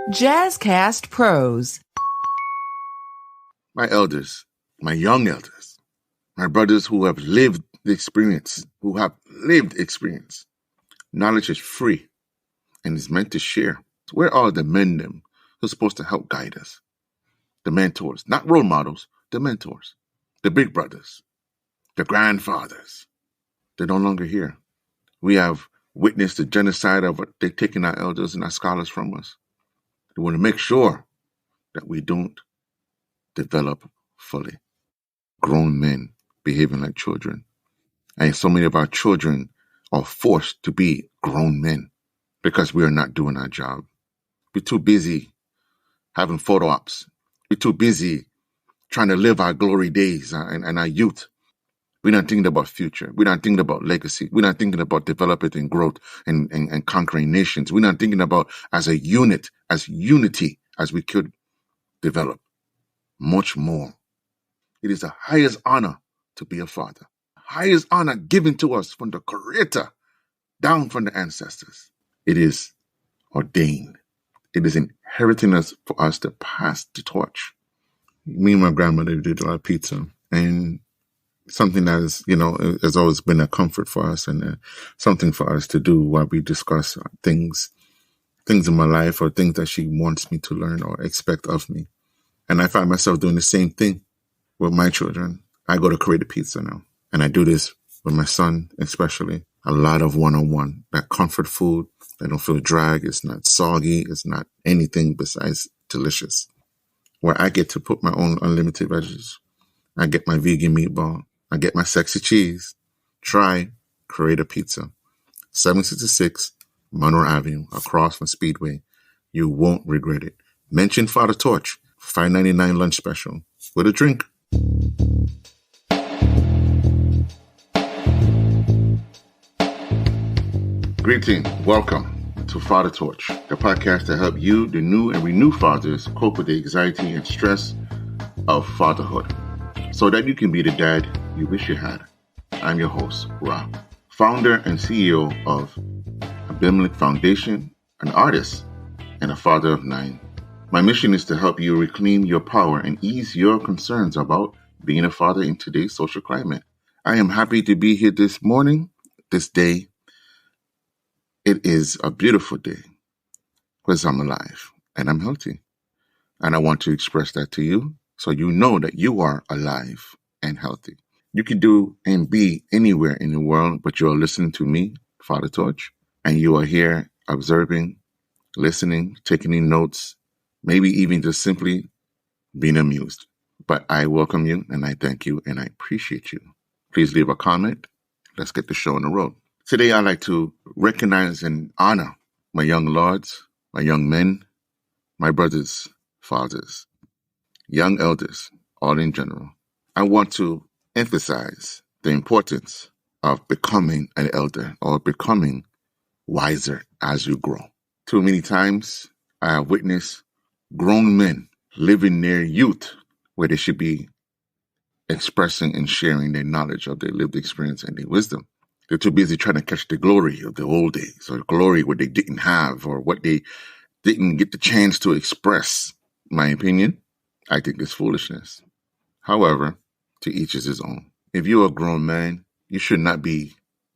Jazzcast Pros. My elders, my young elders, my brothers who have lived the experience, Knowledge is free and is meant to share. Where are the men them who are supposed to help guide us? The mentors, not role models, the mentors, the big brothers, the grandfathers. They're no longer here. We have witnessed the genocide of they're taking our elders and our scholars from us. They want to make sure that we don't develop fully. Grown men behaving like children. And so many of our children are forced to be grown men because we are not doing our job. We're too busy having photo ops. We're too busy trying to live our glory days and our youth. We're not thinking about future. We're not thinking about legacy. We're not thinking about development and growth and conquering nations. We're not thinking about as a unit, as unity as we could develop. Much more. It is the highest honor to be a father. Highest honor given to us from the Creator, down from the ancestors. It is ordained. It is inheriting us for us to pass the torch. Me and my grandmother did a lot of pizza, and something that is, has always been a comfort for us and something for us to do while we discuss things in my life or things that she wants me to learn or expect of me. And I find myself doing the same thing with my children. I go to create a pizza now, and I do this with my son, especially. A lot of one-on-one, that comfort food. I don't feel drag. It's not soggy. It's not anything besides delicious. Where I get to put my own unlimited veggies. I get my vegan meatball. I get my sexy cheese. Try Create a Pizza. 766 Monroe Avenue, across from Speedway. You won't regret it. Mention Fatha Torch, $5.99 lunch special with a drink. Greetings. Welcome to Fatha Torch, the podcast that helps you, the new and renewed fathers, cope with the anxiety and stress of fatherhood so that you can be the dad you wish you had. I'm your host, Ra, founder and CEO of Abimelech Foundation, an artist, and a father of 9. My mission is to help you reclaim your power and ease your concerns about being a father in today's social climate. I am happy to be here this morning, this day. It is a beautiful day because I'm alive and I'm healthy. And I want to express that to you so you know that you are alive and healthy. You can do and be anywhere in the world, but you're listening to me, Fatha Torch, and you are here observing, listening, taking in notes, maybe even just simply being amused. But I welcome you and I thank you and I appreciate you. Please leave a comment. Let's get the show on the road. Today, I'd like to recognize and honor my young lords, my young men, my brothers, fathers, young elders, all in general. I want to emphasize the importance of becoming an elder or becoming wiser as you grow. Too many times, I have witnessed grown men living their youth where they should be expressing and sharing their knowledge of their lived experience and their wisdom. They're too busy trying to catch the glory of the old days or glory what they didn't have or what they didn't get the chance to express. My opinion, I think it's foolishness. However, to each is his own. If you're a grown man, you should not be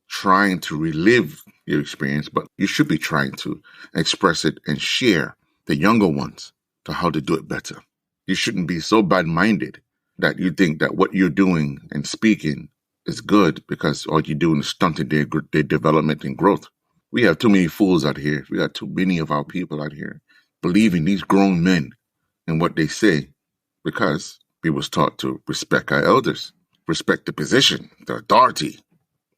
trying to relive your experience, but you should be trying to express it and share the younger ones to how to do it better. You shouldn't be so bad-minded that you think that what you're doing and speaking is good because all you're doing is stunting their development and growth. We have too many fools out here. We got too many of our people out here believing these grown men and what they say because we was taught to respect our elders, respect the position, the authority,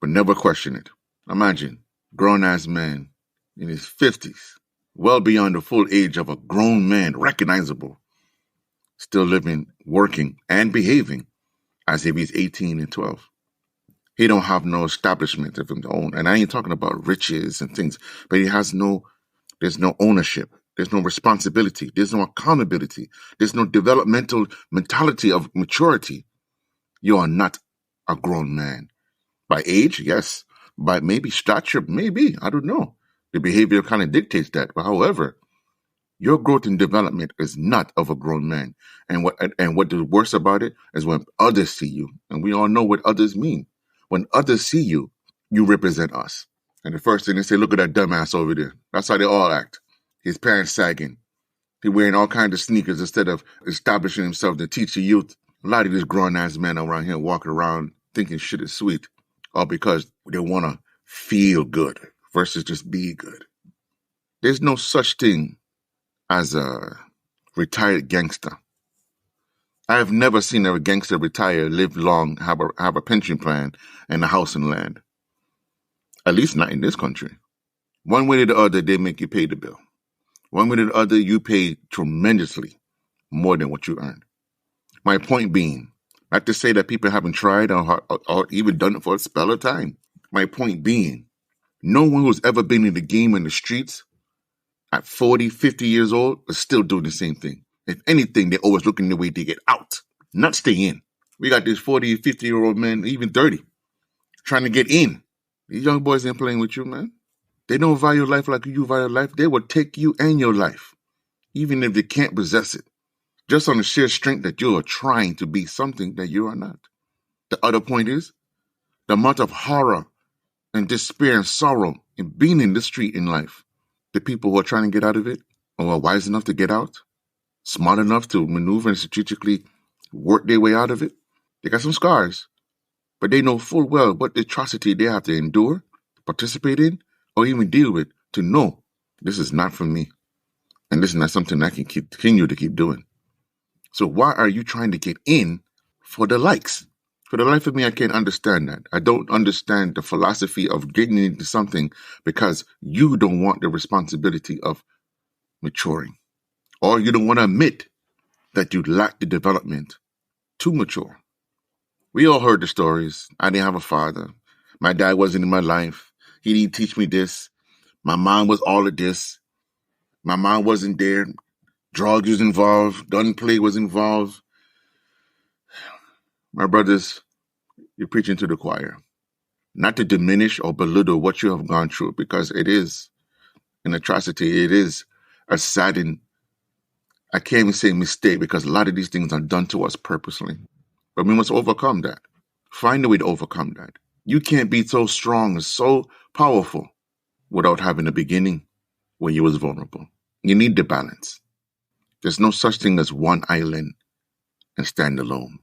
but never question it. Imagine grown-ass man in his 50s, well beyond the full age of a grown man, recognizable, still living, working, and behaving as if he's 18 and 12. He don't have no establishment of his own. And I ain't talking about riches and things, but there's no ownership. There's no responsibility. There's no accountability. There's no developmental mentality of maturity. You are not a grown man. By age, yes. By maybe stature, maybe. I don't know. The behavior kind of dictates that. But however, Your growth and development is not of a grown man. And what the worst about it is when others see you. And we all know what others mean. When others see you, you represent us. And the first thing they say, look at that dumbass over there. That's how they all act. His pants sagging. He wearing all kinds of sneakers instead of establishing himself to teach the youth. A lot of these grown-ass men around here walking around thinking shit is sweet. All because they want to feel good versus just be good. There's no such thing as a retired gangster. I have never seen a gangster retire, live long, have a pension plan, and a house and land. At least not in this country. One way or the other, they make you pay the bill. One way or the other, you pay tremendously more than what you earn. My point being, not to say that people haven't tried or even done it for a spell of time. My point being, no one who's ever been in the game in the streets at 40, 50 years old is still doing the same thing. If anything, they're always looking the way to get out, not stay in. We got these 40, 50-year-old men, even 30, trying to get in. These young boys ain't playing with you, man. They don't value life like you value life. They will take you and your life, even if they can't possess it, just on the sheer strength that you are trying to be something that you are not. The other point is the amount of horror and despair and sorrow in being in the street in life. The people who are trying to get out of it, or are wise enough to get out, smart enough to maneuver and strategically work their way out of it, they got some scars, but they know full well what atrocity they have to endure, participate in, or even deal with to know this is not for me, and this is not something I can continue to keep doing. So why are you trying to get in for the likes? For the life of me, I can't understand that. I don't understand the philosophy of getting into something because you don't want the responsibility of maturing, or you don't want to admit that you lack the development to mature. We all heard the stories. I didn't have a father. My dad wasn't in my life. He didn't teach me this. My mom was all of this. My mom wasn't there. Drugs was involved. Gunplay was involved. My brothers, you're preaching to the choir. Not to diminish or belittle what you have gone through, because it is an atrocity. It is a saddened, I can't even say mistake, because a lot of these things are done to us purposely. But we must overcome that. Find a way to overcome that. You can't be so strong and so powerful without having a beginning when you was vulnerable. You need the balance. There's no such thing as one island and stand alone.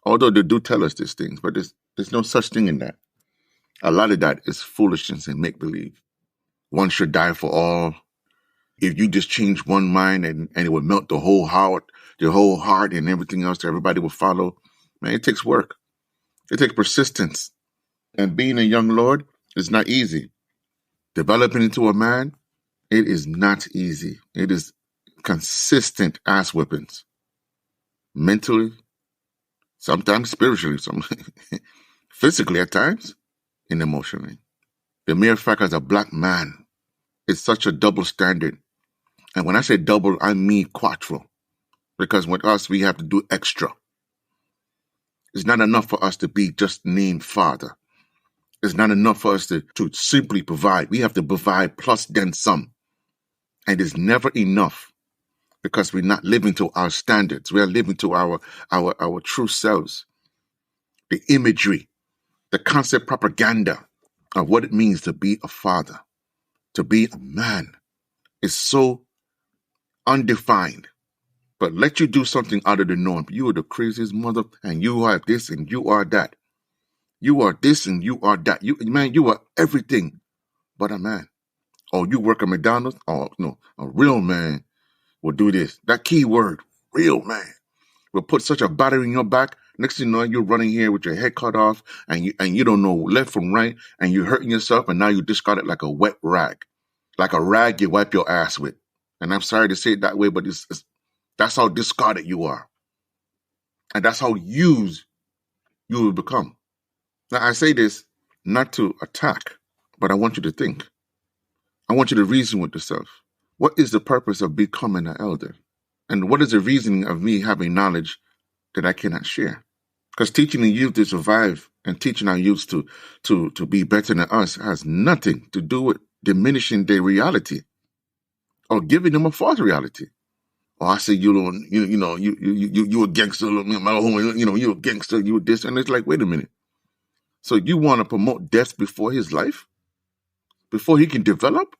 Although they do tell us these things, but there's no such thing in that. A lot of that is foolishness and make-believe. One should die for all. If you just change one mind and it would melt the whole heart and everything else that everybody will follow, man, it takes work. It takes persistence. And being a young lord is not easy. Developing into a man, it is not easy. It is consistent ass whippings. Mentally, sometimes spiritually, physically at times, and emotionally. The mere fact as a black man is such a double standard. And when I say double, I mean quattro. Because with us, we have to do extra. It's not enough for us to be just named father. It's not enough for us to simply provide. We have to provide plus then some. And it's never enough because we're not living to our standards. We are living to our true selves. The imagery, the concept propaganda of what it means to be a father, to be a man, is so undefined. But let you do something out of the norm. You are the craziest mother, and you are this, and you are that. You are this, and you are that. You are everything but a man. Or you work at McDonald's. Oh, no, a real man will do this. That key word, real man, will put such a battery in your back. Next thing you know, you're running here with your head cut off, and you don't know left from right, and you're hurting yourself, and now you discard it like a wet rag. Like a rag you wipe your ass with. And I'm sorry to say it that way, but that's how discarded you are. And that's how used you will become. Now, I say this not to attack, but I want you to think. I want you to reason with yourself. What is the purpose of becoming an elder? And what is the reasoning of me having knowledge that I cannot share? Because teaching the youth to survive and teaching our youth to be better than us has nothing to do with diminishing their reality. or giving them a false reality. Or I say, you a gangster, you a gangster, you a this. And it's like, wait a minute. So you want to promote death before his life? Before he can develop?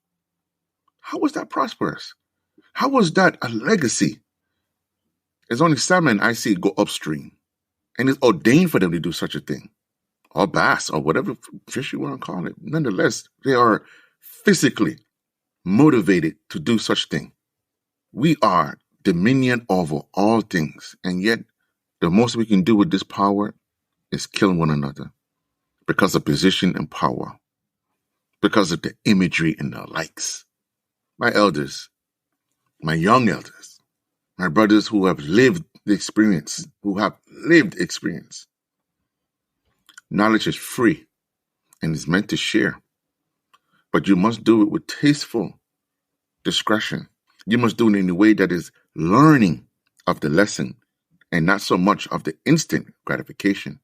How was that prosperous? How was that a legacy? There's only salmon I see go upstream. And it's ordained for them to do such a thing. Or bass, or whatever fish you want to call it. Nonetheless, they are physically motivated to do such thing. We are dominion over all things. And yet, the most we can do with this power is kill one another because of position and power, because of the imagery and the likes. My elders, my young elders, my brothers who have lived the experience, knowledge is free and is meant to share, but you must do it with tasteful discretion. You must do it in a way that is learning of the lesson and not so much of the instant gratification.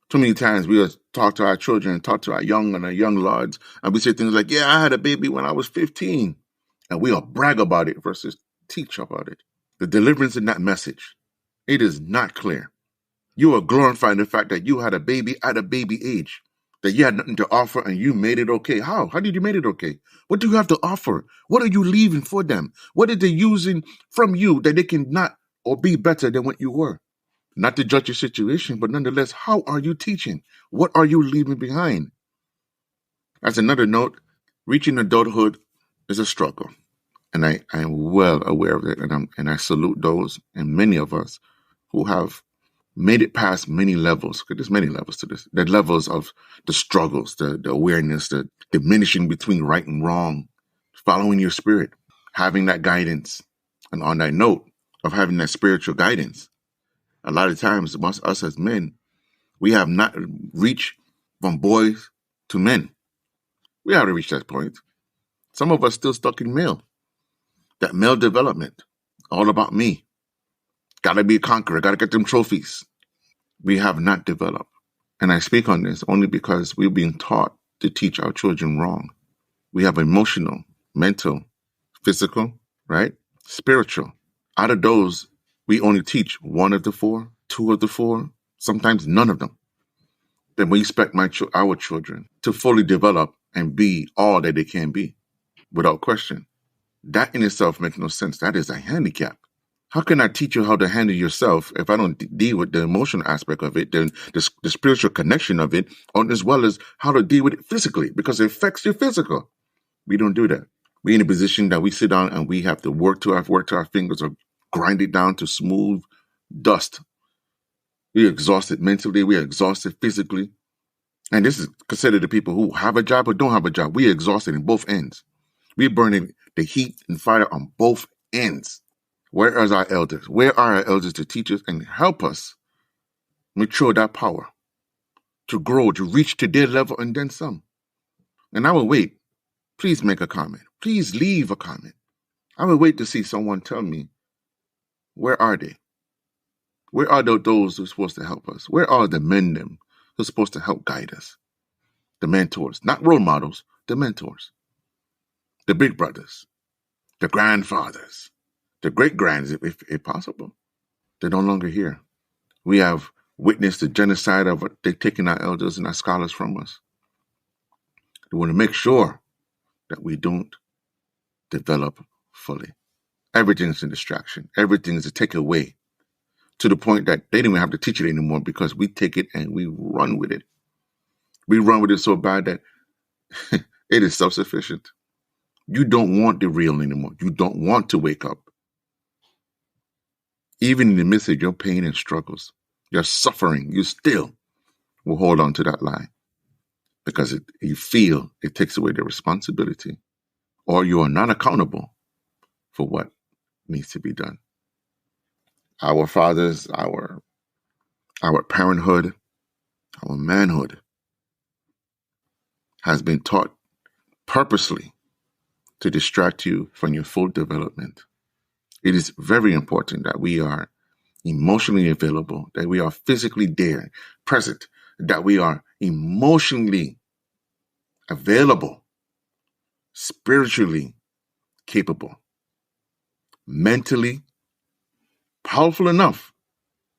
Too many times we talk to our children, talk to our young lords, and we say things like, yeah, I had a baby when I was 15. And we'll brag about it versus teach about it. The deliverance in that message, it is not clear. You are glorifying the fact that you had a baby at a baby age, that you had nothing to offer and you made it okay. How? How did you make it okay? What do you have to offer? What are you leaving for them? What are they using from you that they can not or be better than what you were? Not to judge your situation, but nonetheless, how are you teaching? What are you leaving behind? As another note, reaching adulthood is a struggle. And I am well aware of it, and I salute those and many of us who have made it past many levels. Because there's many levels to this. The levels of the struggles, the awareness, the diminishing between right and wrong, following your spirit, having that guidance. And on that note of having that spiritual guidance, a lot of times amongst us as men, we have not reached from boys to men. We haven't reached that point. Some of us still stuck in male. That male development, all about me. Gotta be a conqueror, gotta get them trophies. We have not developed. And I speak on this only because we're being taught to teach our children wrong. We have emotional, mental, physical, right? Spiritual. Out of those, we only teach one of the four, two of the four, sometimes none of them. Then we expect our children to fully develop and be all that they can be, without question. That in itself makes no sense. That is a handicap. How can I teach you how to handle yourself if I don't deal with the emotional aspect of it, the spiritual connection of it, as well as how to deal with it physically, because it affects your physical? We don't do that. We're in a position that we sit down and we have to work to our fingers or grind it down to smooth dust. We're exhausted mentally. We're exhausted physically. And this is considered the people who have a job or don't have a job. We're exhausted in both ends. We're burning the heat and fire on both ends. Where are our elders? Where are our elders to teach us and help us mature that power, to grow, to reach to their level and then some? And I will wait. Please make a comment. Please leave a comment. I will wait to see someone tell me, where are they? Where are those who are supposed to help us? Where are the men who are supposed to help guide us? The mentors, not role models, the mentors. The big brothers, the grandfathers, the great-grands, if possible. They're no longer here. We have witnessed the genocide of what they're taking our elders and our scholars from us. We want to make sure that we don't develop fully. Everything's a distraction. Everything's a takeaway, to the point that they don't even have to teach it anymore because we take it and we run with it. We run with it so bad that it is self-sufficient. You don't want the real anymore. You don't want to wake up. Even in the midst of your pain and struggles, your suffering, you still will hold on to that lie because you feel it takes away the responsibility, or you are not accountable for what needs to be done. Our fathers, our parenthood, our manhood has been taught purposely to distract you from your full development. It is very important that we are emotionally available, that we are physically there, present, that we are emotionally available, spiritually capable. mentally powerful enough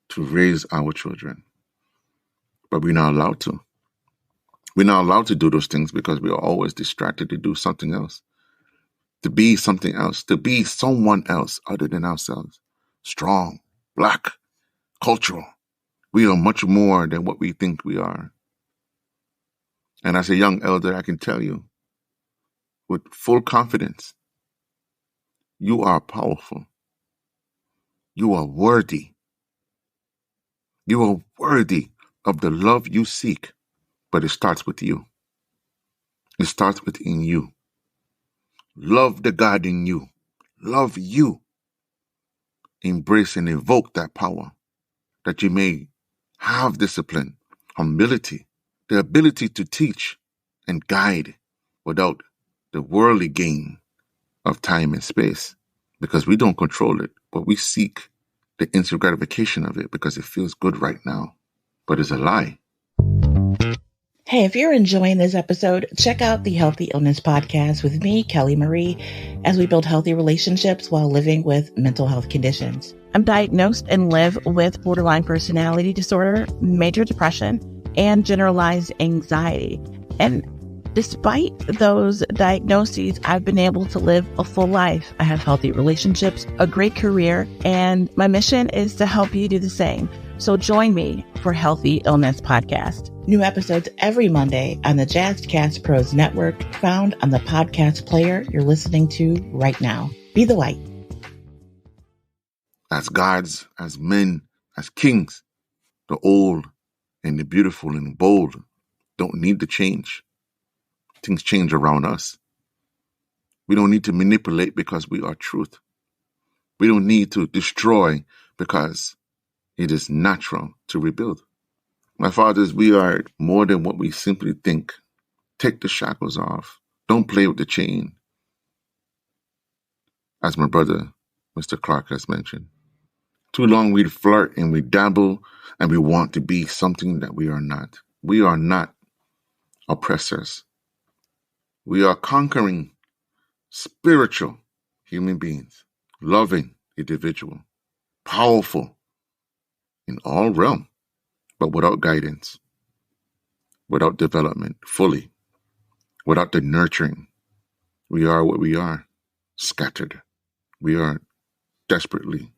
to raise our children. But we're not allowed to. We're not allowed to do those things because we are always distracted to do something else, to be something else, to be someone else other than ourselves. Strong, black, cultural. We are much more than what we think we are. And as a young elder, I can tell you with full confidence, you are powerful. You are worthy. You are worthy of the love you seek, but it starts with you. It starts within you. Love the God in you. Love you. Embrace and evoke that power that you may have discipline, humility, the ability to teach and guide without the worldly gain of time and space, because we don't control it, but we seek the instant gratification of it because it feels good right now, but it's a lie. Hey, if you're enjoying this episode, check out the Healthy Illness Podcast with me, Kelly Marie, as we build healthy relationships while living with mental health conditions. I'm diagnosed and live with borderline personality disorder, major depression, and generalized anxiety. And despite those diagnoses, I've been able to live a full life. I have healthy relationships, a great career, and my mission is to help you do the same. So join me for Healthy Illness Podcast. New episodes every Monday on the Jazzcast Pros Network, found on the podcast player you're listening to right now. Be the light. As gods, as men, as kings, the old and the beautiful and the bold don't need to change. Things change around us. We don't need to manipulate because we are truth. We don't need to destroy because it is natural to rebuild. My fathers, we are more than what we simply think. Take the shackles off. Don't play with the chain. As my brother, Mr. Clark, has mentioned. Too long we flirt and we dabble and we want to be something that we are not. We are not oppressors. We are conquering spiritual human beings, loving individual, powerful in all realm, but without guidance, without development fully, without the nurturing. We are what we are, scattered. We are desperately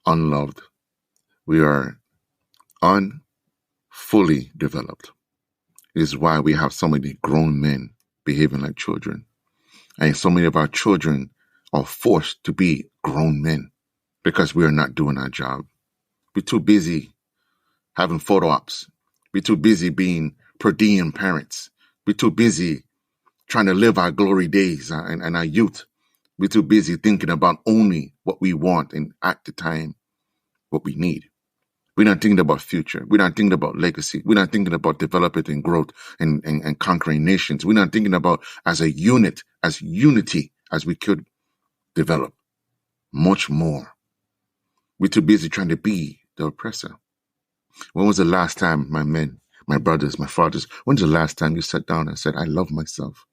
unloved. We are unfully developed. This is why we have so many grown men behaving like children. And so many of our children are forced to be grown men because we are not doing our job. We're too busy having photo ops. We're too busy being per diem parents. We're too busy trying to live our glory days and our youth. We're too busy thinking about only what we want and at the time what we need. We're not thinking about future. We're not thinking about legacy. We're not thinking about development and growth and conquering nations. We're not thinking about as a unit, as unity, as we could develop much more. We're too busy trying to be the oppressor. When was the last time, my men, my brothers, my fathers, when's the last time you sat down and said, I love myself?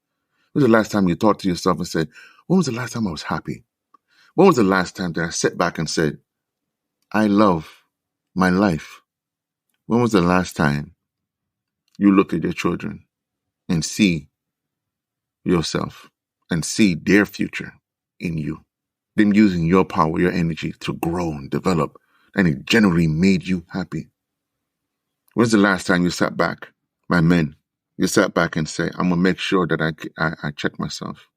When was the last time you thought to yourself and said, when was the last time I was happy? When was the last time that I sat back and said, I love my life? When was the last time you look at your children and see yourself and see their future in you? Them using your power, your energy to grow and develop, and it generally made you happy. When's the last time you sat back, my men, you sat back and say, I'm going to make sure that I check myself.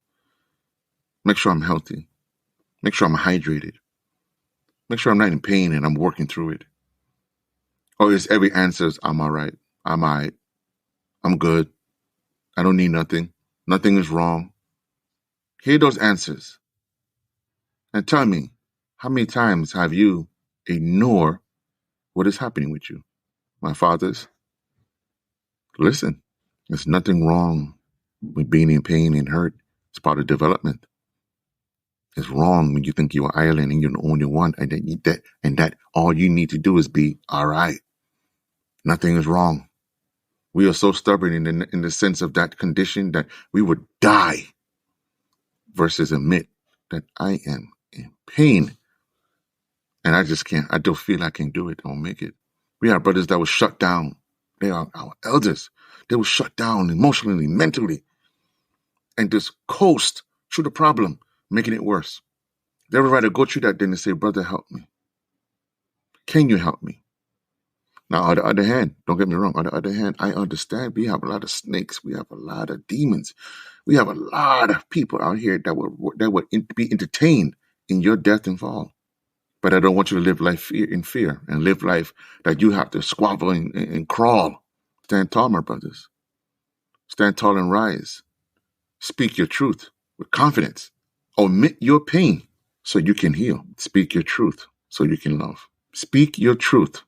Make sure I'm healthy. Make sure I'm hydrated. Make sure I'm not in pain and I'm working through it. Or is every answer, I'm all right. I'm all right. I'm good. I don't need nothing. Nothing is wrong. Hear those answers. And tell me, how many times have you ignored what is happening with you? My fathers, listen, there's nothing wrong with being in pain and hurt. It's part of development. It's wrong when you think you're Ireland and you're the only one, and that all you need to do is be all right. Nothing is wrong. We are so stubborn in the sense of that condition that we would die versus admit that I am in pain. And I just can't. I don't feel I can do it or make it. We have brothers that were shut down. They are our elders. They were shut down emotionally, mentally, and just coast through the problem, making it worse. They would rather go through that than to say, brother, help me. Can you help me? Now, on the other hand, don't get me wrong. On the other hand, I understand we have a lot of snakes. We have a lot of demons. We have a lot of people out here that would be entertained in your death and fall. But I don't want you to live life in fear and live life that you have to squabble and crawl. Stand tall, my brothers. Stand tall and rise. Speak your truth with confidence. Omit your pain so you can heal. Speak your truth so you can love. Speak your truth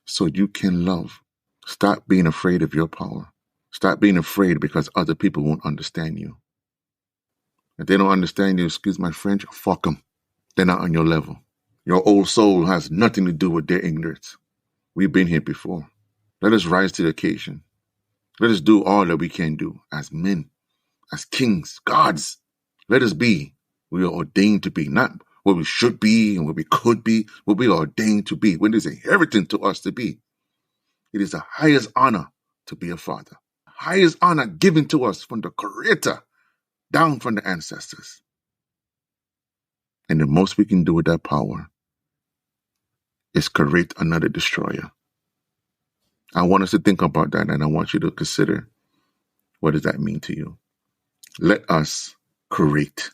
so you can love. Stop being afraid of your power. Stop being afraid because other people won't understand you. If they don't understand you, excuse my French, fuck them. They're not on your level. Your old soul has nothing to do with their ignorance. We've been here before. Let us rise to the occasion. Let us do all that we can do as men, as kings, gods. Let us be. We are ordained to be, not what we should be and what we could be, what we are ordained to be. When it is inherited to us to be. It is the highest honor to be a father. Highest honor given to us from the Creator, down from the ancestors. And the most we can do with that power is create another destroyer. I want us to think about that, and I want you to consider, what does that mean to you? Let us create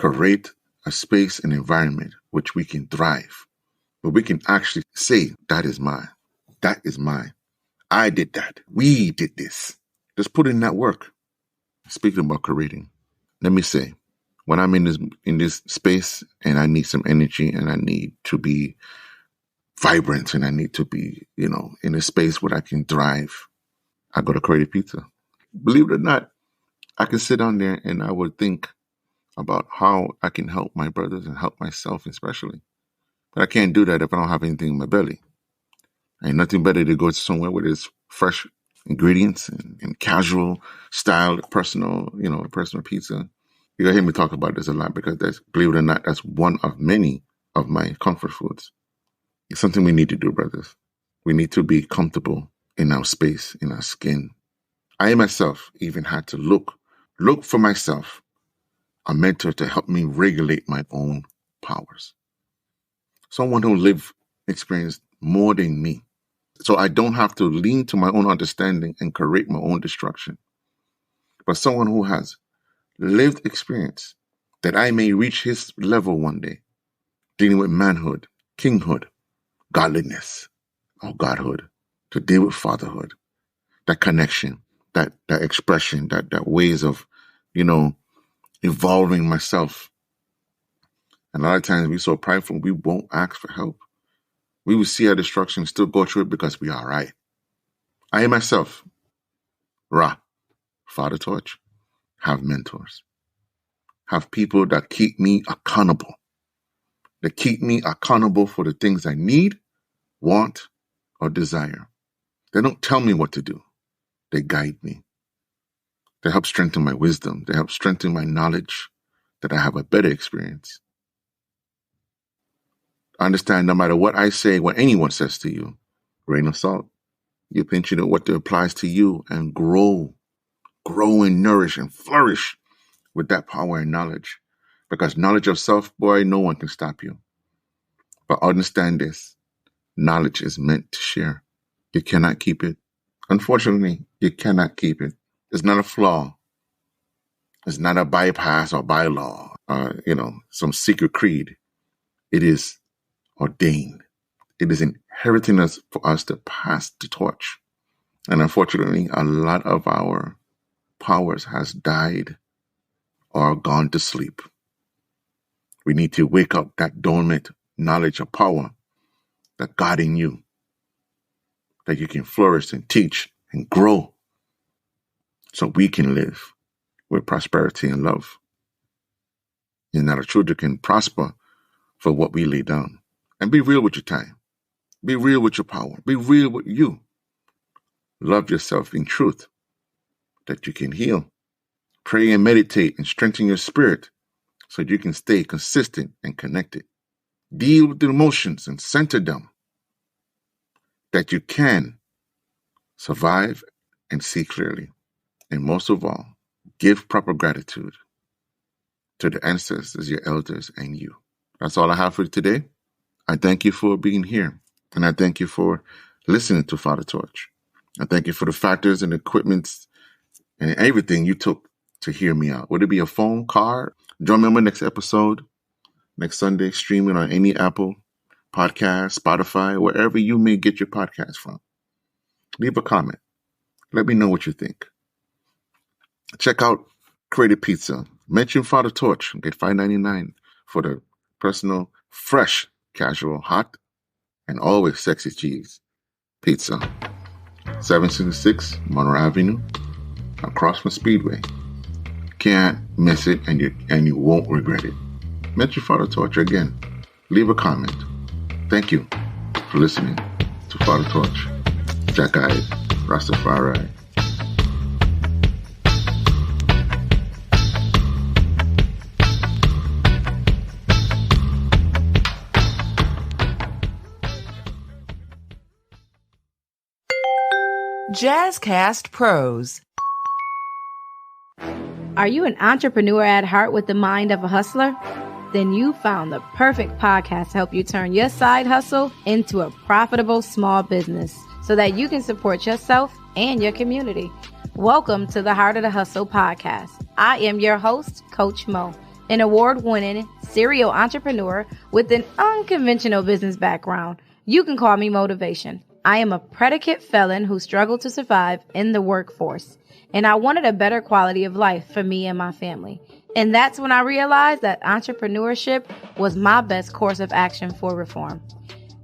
a space and environment which we can thrive, where we can actually say, that is mine. That is mine. I did that. We did this. Just put in that work. Speaking about creating, let me say, when I'm in this space and I need some energy and I need to be vibrant and I need to be, in a space where I can thrive, I go to Creative Pizza. Believe it or not, I can sit down there and I would think about how I can help my brothers and help myself especially. But I can't do that if I don't have anything in my belly. Ain't nothing better to go somewhere where there's fresh ingredients and casual style, personal pizza. You're going to hear me talk about this a lot because believe it or not, that's one of many of my comfort foods. It's something we need to do, brothers. We need to be comfortable in our space, in our skin. I myself even had to look for myself, a mentor to help me regulate my own powers. Someone who experienced more than me. So I don't have to lean to my own understanding and create my own destruction. But someone who has lived experience that I may reach his level one day, dealing with manhood, kinghood, godliness, or godhood, to deal with fatherhood, that connection, that expression, that ways of, evolving myself. And a lot of times we're so prideful, we won't ask for help. We will see our destruction, still go through it because we are right. I myself, Fatha Torch, have mentors, have people that keep me accountable, for the things I need, want, or desire. They don't tell me what to do. They guide me. They help strengthen my wisdom. They help strengthen my knowledge, that I have a better experience. Understand, no matter what I say, what anyone says to you, grain of salt. You pinch it at what applies to you and grow and nourish and flourish with that power and knowledge. Because knowledge of self, boy, no one can stop you. But understand this, knowledge is meant to share. You cannot keep it. Unfortunately, you cannot keep it. It's not a flaw. It's not a bypass or bylaw, some secret creed. It is ordained. It is inheriting us for us to pass the torch. And unfortunately, a lot of our powers has died or gone to sleep. We need to wake up that dormant knowledge of power that God in you, that you can flourish and teach and grow so we can live with prosperity and love. And that our children can prosper for what we lay down. And be real with your time. Be real with your power. Be real with you. Love yourself in truth, that you can heal. Pray and meditate and strengthen your spirit so you can stay consistent and connected. Deal with the emotions and center them, that you can survive and see clearly. And most of all, give proper gratitude to the ancestors, your elders, and you. That's all I have for today. I thank you for being here, and I thank you for listening to Fatha Torch. I thank you for the factors and equipments and everything you took to hear me out. Would it be a phone, car? Join me on my next episode, next Sunday, streaming on any Apple podcast, Spotify, wherever you may get your podcast from. Leave a comment. Let me know what you think. Check out Creative Pizza. Mention Fatha Torch. Get $5.99 for the personal, fresh, casual, hot, and always sexy cheese pizza. 766 Monroe Avenue, across from Speedway. Can't miss it, and you won't regret it. Mention Fatha Torch again. Leave a comment. Thank you for listening to Fatha Torch. Jack-eyed Rastafari. Jazzcast Pros. Are you an entrepreneur at heart with the mind of a hustler? Then you found the perfect podcast to help you turn your side hustle into a profitable small business so that you can support yourself and your community. Welcome to the Heart of the Hustle podcast. I am your host, Coach Mo, an award-winning serial entrepreneur with an unconventional business background. You can call me Motivation. I am a predicate felon who struggled to survive in the workforce, and I wanted a better quality of life for me and my family. And that's when I realized that entrepreneurship was my best course of action for reform.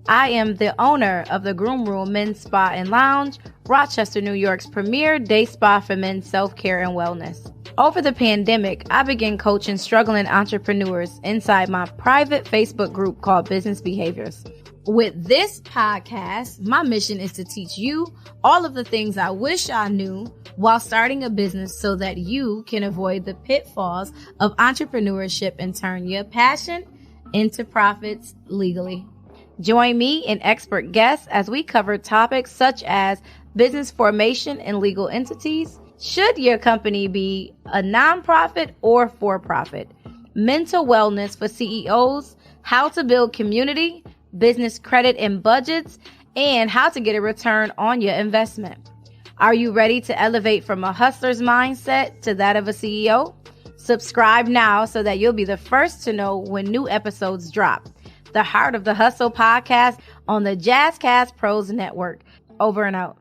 I am the owner of the Groom Room Men's Spa and Lounge, Rochester, New York's premier day spa for men's self-care and wellness. Over the pandemic, I began coaching struggling entrepreneurs inside my private Facebook group called Business Behaviors. With this podcast, my mission is to teach you all of the things I wish I knew while starting a business so that you can avoid the pitfalls of entrepreneurship and turn your passion into profits legally. Join me and expert guests as we cover topics such as business formation and legal entities. Should your company be a nonprofit or for-profit? Mental wellness for CEOs, how to build community, business credit and budgets, and how to get a return on your investment. Are you ready to elevate from a hustler's mindset to that of a CEO? Subscribe now so that you'll be the first to know when new episodes drop. The Heart of the Hustle podcast on the Jazzcast Pros Network. Over and out.